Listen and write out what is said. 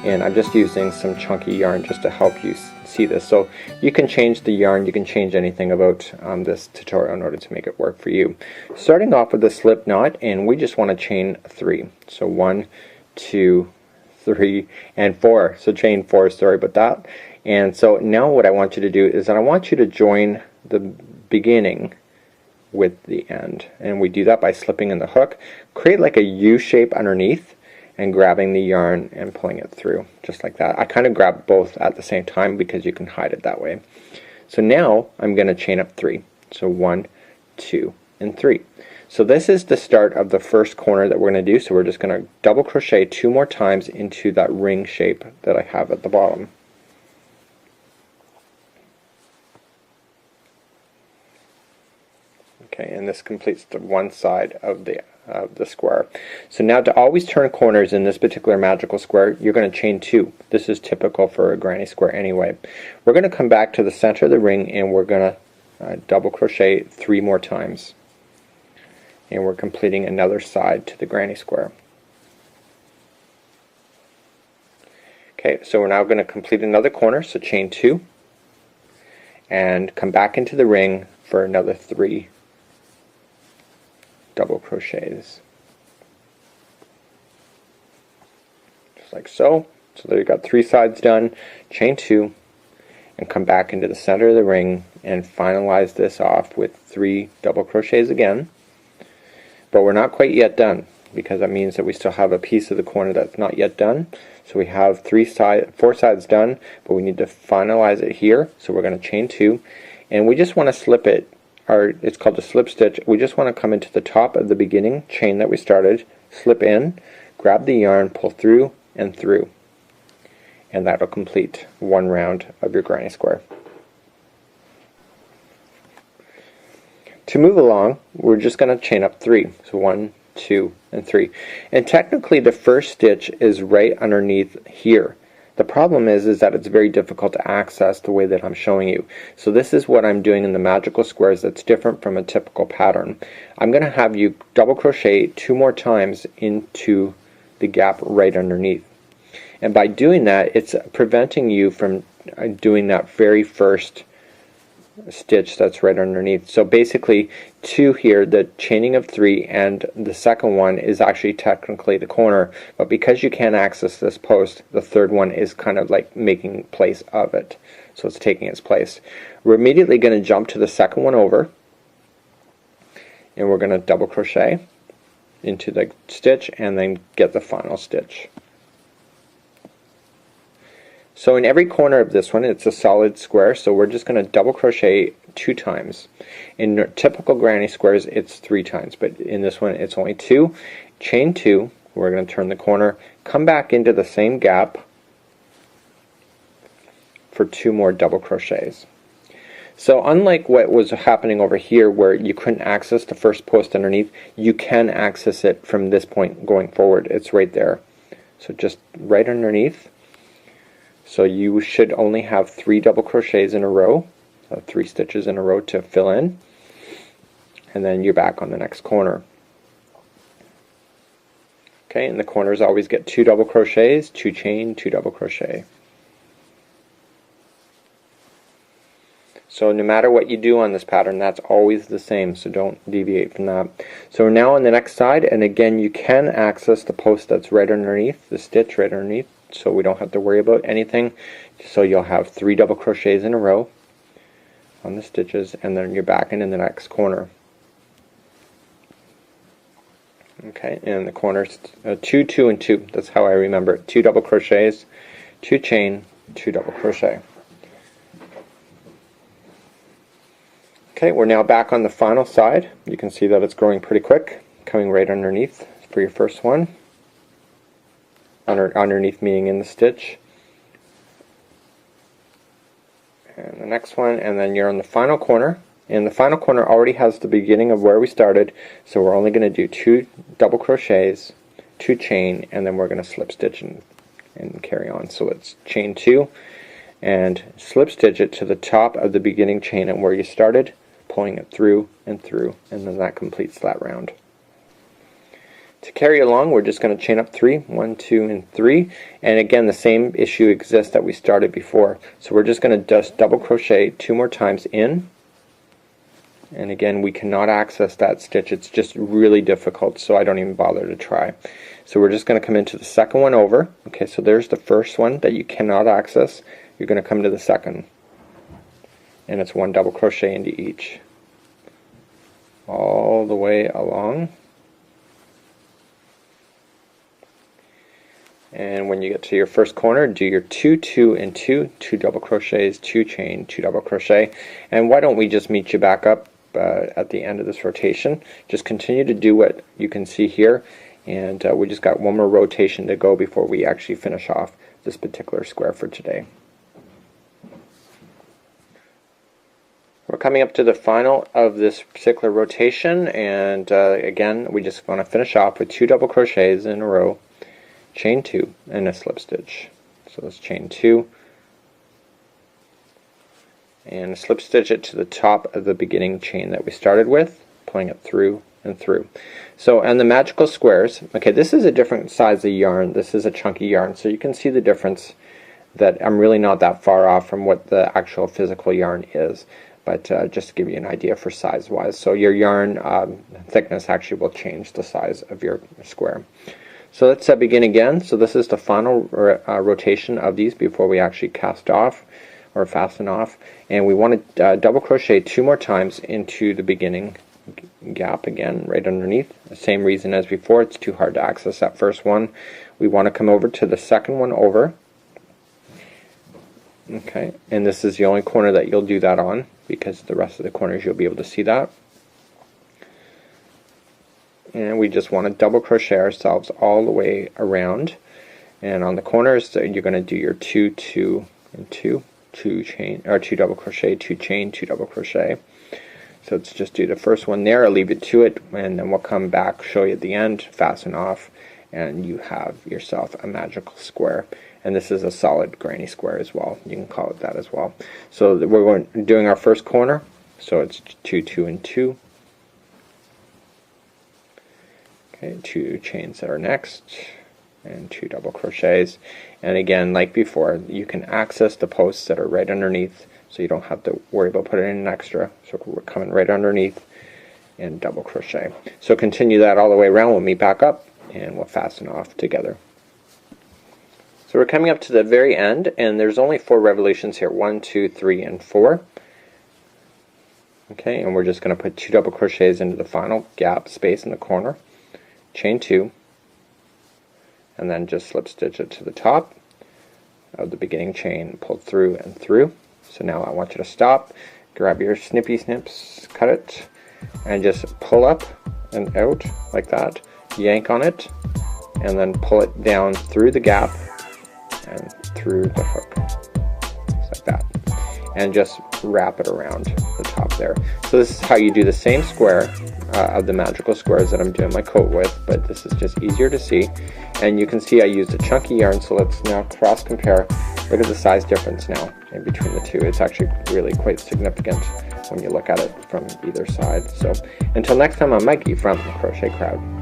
and I'm just using some chunky yarn just to help you see this. So you can change the yarn, you can change anything about this tutorial in order to make it work for you. Starting off with a slip knot, and we just want to chain 3. So 1, 2, 3, and 4. So chain 4, sorry about that. And so now what I want you to do is that I want you to join the beginning with the end, and we do that by slipping in the hook, create like a U shape underneath, and grabbing the yarn and pulling it through just like that. I kind of grab both at the same time because you can hide it that way. So now I'm going to chain up 3. So 1, 2, and 3. So this is the start of the first corner that we're going to do. So we're just going to double crochet 2 more times into that ring shape that I have at the bottom. Okay, and this completes the one side of the square. So now to always turn corners in this particular magical square, you're going to chain 2. This is typical for a granny square anyway. We're going to come back to the center of the ring, and we're going to double crochet 3 more times. And we're completing another side to the granny square. Okay, so we're now going to complete another corner, so chain 2 and come back into the ring for another 3 double crochets. Just like so. So there you got 3 sides done. Chain 2 and come back into the center of the ring and finalize this off with 3 double crochets again. But we're not quite yet done, because that means that we still have a piece of the corner that's not yet done. So we have 4 sides done, but we need to finalize it here. So we're going to chain 2, and we just want to slip it, or it's called a slip stitch. We just want to come into the top of the beginning chain that we started, slip in, grab the yarn, pull through and through, and that'll complete one round of your granny square. To move along, we're just going to chain up 3. So 1, 2, and 3. And technically the first stitch is right underneath here. The problem is that it's very difficult to access the way that I'm showing you. So this is what I'm doing in the magical squares that's different from a typical pattern. I'm going to have you double crochet 2 more times into the gap right underneath. And by doing that, it's preventing you from doing that very first stitch that's right underneath. So basically 2 here, the chaining of 3, and the second one is actually technically the corner, but because you can't access this post, the third one is kind of like making place of it. So it's taking its place. We're immediately going to jump to the second one over, and we're going to double crochet into the stitch and then get the final stitch. So in every corner of this one, it's a solid square, so we're just going to double crochet 2 times. In typical granny squares, it's 3 times, but in this one, it's only 2. Chain 2, we're going to turn the corner, come back into the same gap for 2 more double crochets. So unlike what was happening over here where you couldn't access the first post underneath, you can access it from this point going forward. It's right there. So just right underneath. So you should only have 3 double crochets in a row, so 3 stitches in a row to fill in, and then you're back on the next corner. Okay, and the corners always get 2 double crochets, 2 chain, 2 double crochet. So no matter what you do on this pattern, that's always the same, so don't deviate from that. So we're now on the next side, and again you can access the post that's right underneath, the stitch right underneath, so we don't have to worry about anything. So you'll have 3 double crochets in a row on the stitches, and then you're back in the next corner. Okay, and the corners 2, 2, and 2. That's how I remember it. 2 double crochets, 2 chain, 2 double crochet. Okay, we're now back on the final side. You can see that it's growing pretty quick, coming right underneath for your first one. Underneath meaning in the stitch. And the next one, and then you're on the final corner. And the final corner already has the beginning of where we started, so we're only going to do 2 double crochets, 2 chain, and then we're going to slip stitch and carry on. So it's chain 2 and slip stitch it to the top of the beginning chain and where you started, pulling it through, and then that completes that round. To carry along, we're just going to chain up 3, 1, 2, and 3, and again the same issue exists that we started before. So we're just going to just double crochet 2 more times in, and again we cannot access that stitch. It's just really difficult, so I don't even bother to try. So we're just going to come into the second one over. Okay, so there's the first one that you cannot access. You're going to come to the second, and it's 1 double crochet into each, all the way along. And when you get to your first corner, do your 2, 2, and 2, 2 double crochets, 2 chain, 2 double crochet. And why don't we just meet you back up at the end of this rotation? Just continue to do what you can see here, and we just got one more rotation to go before we actually finish off this particular square for today. We're coming up to the final of this particular rotation, and again we just want to finish off with 2 double crochets in a row, chain 2, and a slip stitch. So let's chain 2 and slip stitch it to the top of the beginning chain that we started with, pulling it through and through. So on the magical squares, okay, this is a different size of yarn. This is a chunky yarn, so you can see the difference, that I'm really not that far off from what the actual physical yarn is, but just to give you an idea for size wise. So your yarn thickness actually will change the size of your square. So let's begin again. So this is the final rotation of these before we actually cast off or fasten off, and we want to double crochet 2 more times into the beginning gap again, right underneath. The same reason as before, it's too hard to access that first one. We want to come over to the second one over. Okay, and this is the only corner that you'll do that on, because the rest of the corners you'll be able to see that. And we just want to double crochet ourselves all the way around, and on the corners you're going to do your 2, 2, and 2, 2 chain, or 2 double crochet, 2 chain, 2 double crochet. So let's just do the first one there. I'll leave it to it, and then we'll come back, show you at the end, fasten off, and you have yourself a magical square. And this is a solid granny square as well. You can call it that as well. So we're doing our first corner. So it's 2, 2, and 2. Okay, 2 chains that are next, and 2 double crochets. And again, like before, you can access the posts that are right underneath, so you don't have to worry about putting in an extra. So we're coming right underneath and double crochet. So continue that all the way around. We'll meet back up and we'll fasten off together. So we're coming up to the very end, and there's only 4 revolutions here, 1, 2, 3, and 4. Okay, and we're just going to put 2 double crochets into the final gap space in the corner, chain 2, and then just slip stitch it to the top of the beginning chain, pull through and through. So now I want you to stop, grab your snippy snips, cut it, and just pull up and out like that, yank on it, and then pull it down through the gap and through the hook, just like that, and just wrap it around the top there. So this is how you do the same square of the magical squares that I'm doing my coat with, but this is just easier to see. And you can see I used a chunky yarn, so let's now cross compare. Look at the size difference now in between the two. It's actually really quite significant when you look at it from either side. So until next time, I'm Mikey from the Crochet Crowd.